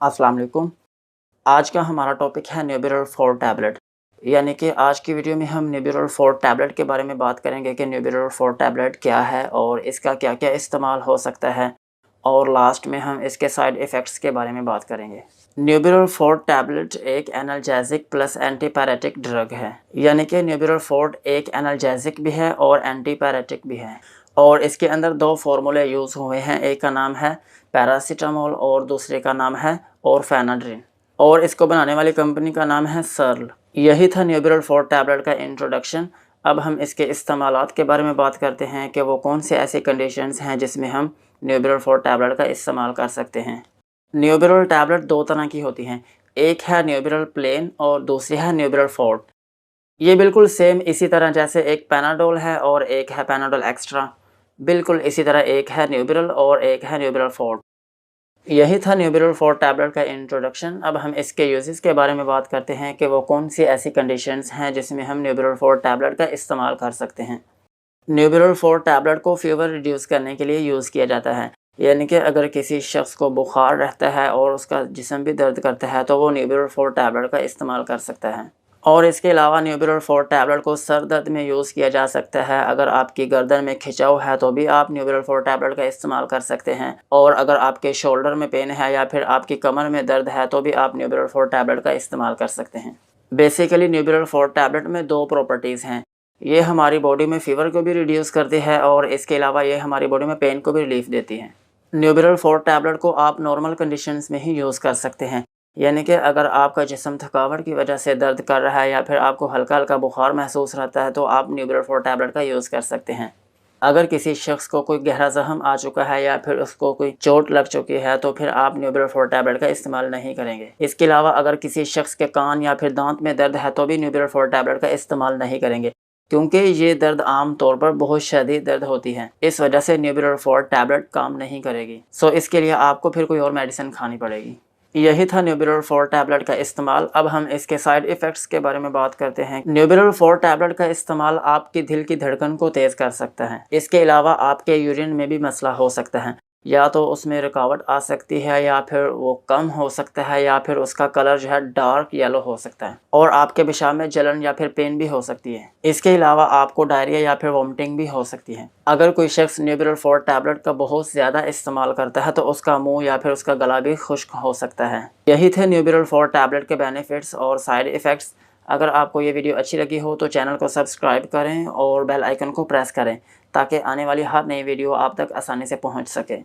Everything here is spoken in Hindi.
अस्सलाम वालेकुम। आज का हमारा टॉपिक है न्यूबिरल 4 टैबलेट। यानी कि आज की वीडियो में हम न्यूबिरल 4 टैबलेट के बारे में बात करेंगे कि न्यूबिरल 4 टैबलेट क्या है और इसका क्या-क्या इस्तेमाल हो सकता है, और लास्ट में हम इसके साइड इफ़ेक्ट्स के बारे में बात करेंगे। न्यूबिरल 4 टैबलेट एक एनाल्जेसिक प्लस एंटीपायरेटिक ड्रग है। यानी कि न्यूबिरल 4 एक एनाल्जेसिक भी है और एंटीपायरेटिक भी है, और इसके अंदर 2 फार्मूले यूज़ हुए हैं। एक का नाम है पैरासिटामोल और दूसरे का नाम है ऑरफेनाड्रिन, और इसको बनाने वाली कंपनी का नाम है सर्ल। यही था न्यूबिरल 4 टैबलेट का इंट्रोडक्शन। अब हम इसके इस्तेमालात के बारे में बात करते हैं कि वो कौन से ऐसी कंडीशंस हैं जिसमें हम न्यूबिरल 4 टैबलेट का इस्तेमाल कर सकते हैं। न्यूबिरल टैबलेट 2 तरह की होती हैं। एक है न्यूबिरल प्लेन और दूसरी है न्यूबिरल फोर्ट। ये बिल्कुल सेम इसी तरह जैसे एक पैनाडोल है और एक है पैनाडोल एक्स्ट्रा, बिल्कुल इसी तरह एक है न्यूबिरल और एक है न्यूबिरल फोर्ट। यही था न्यूबिरल 4 टैबलेट का इंट्रोडक्शन। अब हम इसके यूजेस के बारे में बात करते हैं कि वो कौन सी ऐसी कंडीशंस हैं जिसमें हम न्यूबिरल 4 टैबलेट का इस्तेमाल कर सकते हैं। न्यूबिरल 4 टैबलेट को फीवर रिड्यूस करने के लिए यूज़ किया जाता है। यानी कि अगर किसी शख्स को बुखार रहता है और उसका जिस्म भी दर्द करता है तो वो न्यूबिरल 4 टैबलेट का इस्तेमाल कर सकता है। और इसके अलावा न्यूबिरल 4 टैबलेट को सर दर्द में यूज़ किया जा सकता है। अगर आपकी गर्दन में खिंचाव है तो भी आप न्यूबिरल 4 टैबलेट का इस्तेमाल कर सकते हैं, और अगर आपके शोल्डर में पेन है या फिर आपकी कमर में दर्द है तो भी आप न्यूबिरल 4 टैबलेट का इस्तेमाल कर सकते हैं। बेसिकली न्यूबिरल 4 टैबलेट में 2 प्रॉपर्टीज़ हैं। ये हमारी बॉडी में फ़ीवर को भी रिड्यूस करती है और इसके अलावा ये हमारी बॉडी में पेन को भी रिलीफ़ देती है। न्यूबिरल 4 टैबलेट को आप नॉर्मल कंडीशंस में ही यूज़ कर सकते हैं। यानी कि अगर आपका जिस्म थकावट की वजह से दर्द कर रहा है या फिर आपको हल्का-हल्का बुखार महसूस रहता है तो आप न्यूबिरल 4 टैबलेट का यूज़ कर सकते हैं। अगर किसी शख्स को कोई गहरा ज़ख्म आ चुका है या फिर उसको कोई चोट लग चुकी है तो फिर आप न्यूबिरल 4 टैबलेट का इस्तेमाल नहीं करेंगे। इसके अलावा अगर किसी शख्स के कान या फिर दांत में दर्द है तो भी न्यूबिरल 4 टैबलेट का इस्तेमाल नहीं करेंगे, क्योंकि ये दर्द आम तौर पर बहुत शदीद दर्द होती है। इस वजह से न्यूबिरल 4 टैबलेट काम नहीं करेगी। सो इसके लिए आपको फिर कोई और मेडिसिन खानी पड़ेगी। यही था न्यूबिरल 4 टैबलेट का इस्तेमाल। अब हम इसके साइड इफ़ेक्ट्स के बारे में बात करते हैं। न्यूबिरल 4 टैबलेट का इस्तेमाल आपकी दिल की धड़कन को तेज़ कर सकता है। इसके अलावा आपके यूरिन में भी मसला हो सकता है, या तो उसमें रुकावट आ सकती है या फिर वो कम हो सकता है या फिर उसका कलर जो है डार्क येलो हो सकता है, और आपके पेशाब में जलन या फिर पेन भी हो सकती है। इसके अलावा आपको डायरिया या फिर वोमिटिंग भी हो सकती है। अगर कोई शख्स न्यूबिरल 4 टैबलेट का बहुत ज़्यादा इस्तेमाल करता है तो उसका मुंह या फिर उसका गला भी खुश्क हो सकता है। यही थे न्यूबिरल 4 टैबलेट के बेनिफिट्स और साइड इफ़ेक्ट्स। अगर आपको ये वीडियो अच्छी लगी हो तो चैनल को सब्सक्राइब करें और बेल आइकन को प्रेस करें ताकि आने वाली हर नई वीडियो आप तक आसानी से पहुंच सके।